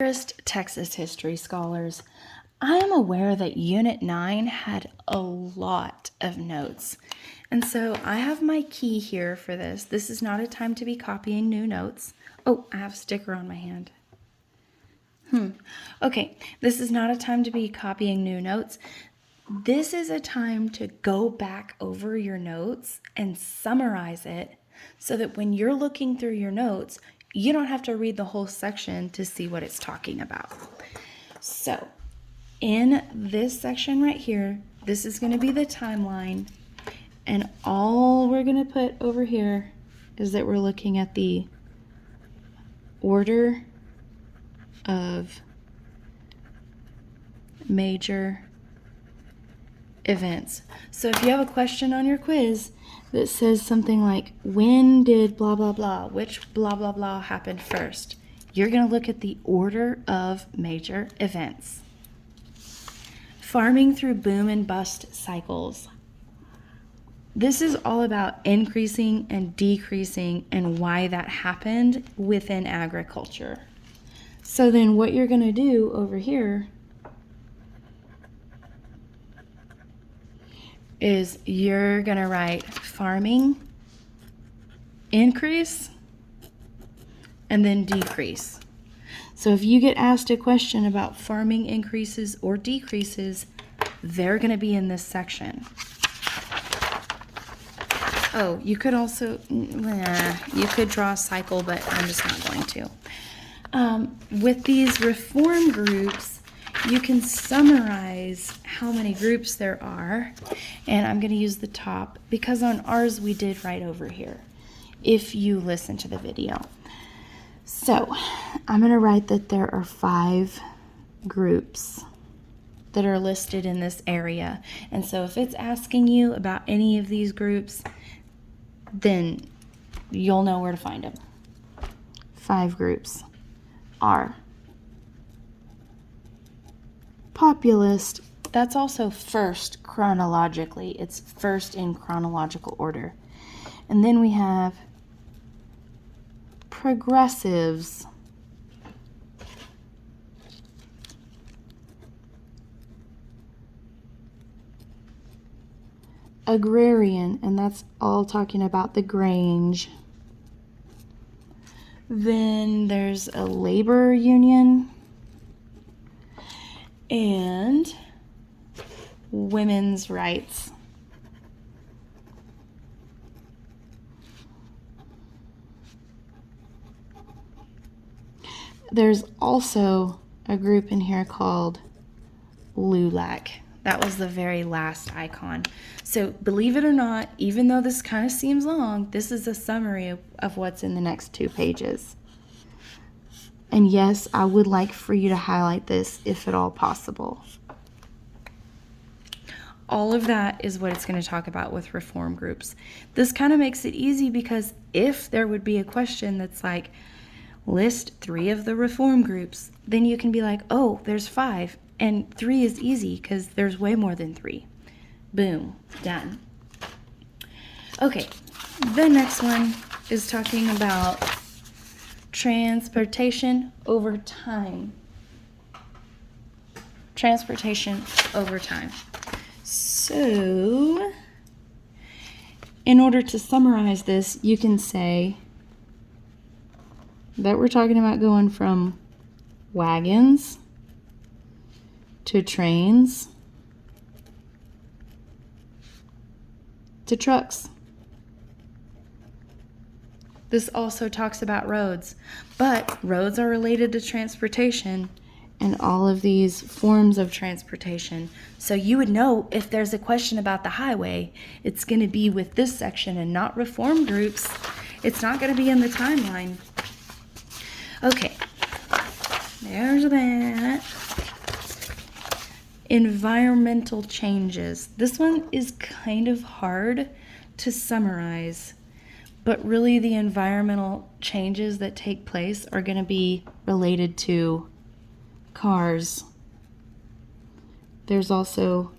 Dearest Texas history scholars, I am aware that Unit 9 had a lot of notes. And so I have my key here for this. This is not a time to be copying new notes. Oh, I have a sticker on my hand. Okay, this is not a time to be copying new notes. This is a time to go back over your notes and summarize it so that when you're looking through your notes, you don't have to read the whole section to see what it's talking about. So, in this section right here, this is going to be the timeline, and all we're going to put over here is that we're looking at the order of major events. So if you have a question on your quiz that says something like, when did blah, blah, blah, which blah, blah, blah happened first, you're going to look at the order of major events. Farming through boom and bust cycles. This is all about increasing and decreasing and why that happened within agriculture. So then what you're going to do over here is you're going to write farming, increase, and then decrease. So if you get asked a question about farming increases or decreases, they're going to be in this section. Oh, you could also, you could draw a cycle, but I'm just not going to. With these reform groups, you can summarize how many groups there are, and I'm going to use the top because on ours we did right over here if you listen to the video. So I'm going to write that there are 5 groups that are listed in this area, and so if it's asking you about any of these groups, then you'll know where to find them. 5 groups are populist. That's also first chronologically. It's first in chronological order. And then we have progressives. Agrarian, and that's all talking about the Grange. Then there's a labor union and women's rights. There's also a group in here called LULAC. That was the very last icon. So believe it or not, even though this kind of seems long, this is a summary of what's in the next 2 pages. And yes, I would like for you to highlight this if at all possible. All of that is what it's going to talk about with reform groups. This kind of makes it easy because if there would be a question that's like, list 3 of the reform groups, then you can be like, oh, there's 5. And 3 is easy because there's way more than 3. Boom, done. Okay, the next one is talking about transportation over time. Transportation over time. So, in order to summarize this, you can say that we're talking about going from wagons to trains to trucks. This also talks about roads, but roads are related to transportation and all of these forms of transportation. So you would know if there's a question about the highway, it's going to be with this section and not reform groups. It's not going to be in the timeline. Okay, there's that. Environmental changes. This one is kind of hard to summarize, but really the environmental changes that take place are going to be related to cars. There's also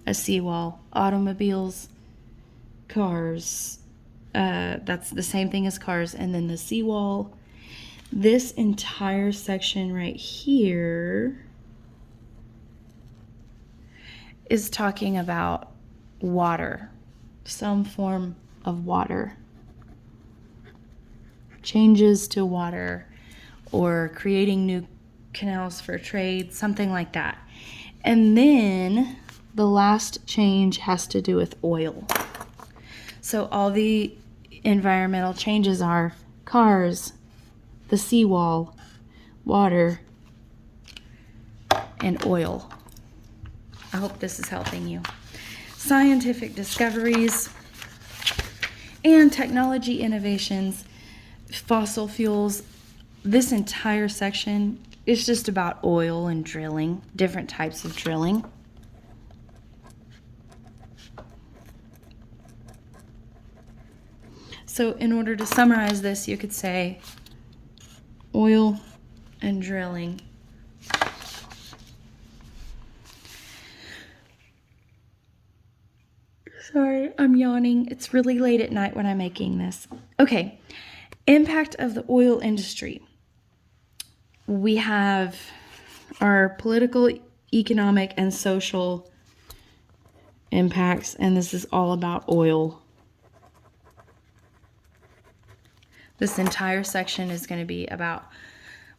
a seawall, automobiles, cars. That's the same thing as cars, and then the seawall. this entire section right here is talking about water, some form of water, changes to water, or creating new canals for trade, something like that. And then the last change has to do with oil. So all the environmental changes are cars, the seawall, water, and oil. I hope this is helping you. Scientific discoveries and technology innovations, fossil fuels. This entire section is just about oil and drilling, different types of drilling. So in order to summarize this, you could say oil and drilling. Sorry, I'm yawning. It's really late at night when I'm making this. Okay, impact of the oil industry. We have our political, economic, and social impacts, and this is all about oil. This entire section is going to be about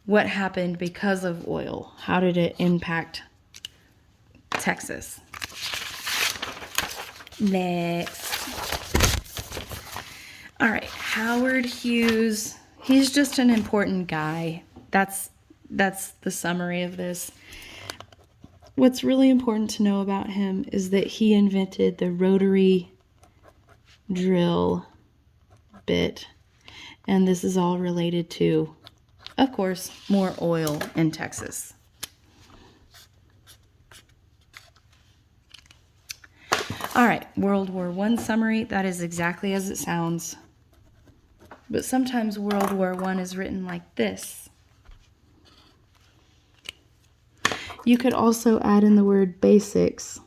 what happened because of oil. How did it impact Texas? Next. All right, Howard Hughes. He's just an important guy. That's the summary of this. What's really important to know about him is that he invented the rotary drill bit. And this is all related to, of course, more oil in Texas. All right, World War I summary. That is exactly as it sounds. But sometimes World War I is written like this. You could also add in the word basics,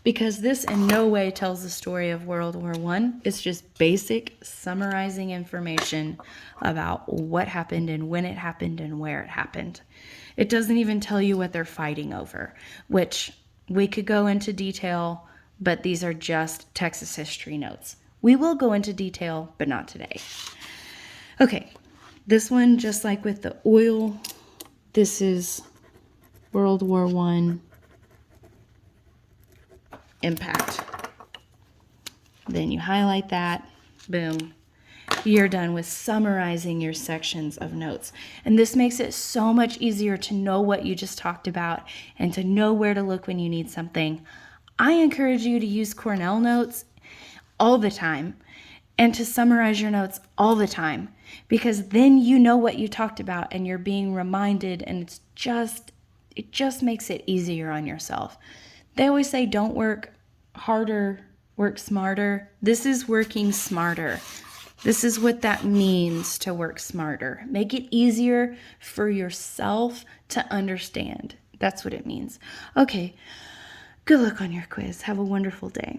because this in no way tells the story of World War I. It's just basic summarizing information about what happened and when it happened and where it happened. It doesn't even tell you what they're fighting over, which we could go into detail, but these are just Texas history notes. We will go into detail, but not today. Okay, this one, just like with the oil, this is World War I impact. Then you highlight that, boom. You're done with summarizing your sections of notes. And this makes it so much easier to know what you just talked about and to know where to look when you need something. I encourage you to use Cornell notes all the time and to summarize your notes all the time, because then you know what you talked about and you're being reminded, and it just makes it easier on yourself. They always say don't work harder, work smarter. This is working smarter. This is what that means, to work smarter. Make it easier for yourself to understand. That's what it means. Okay, good luck on your quiz. Have a wonderful day.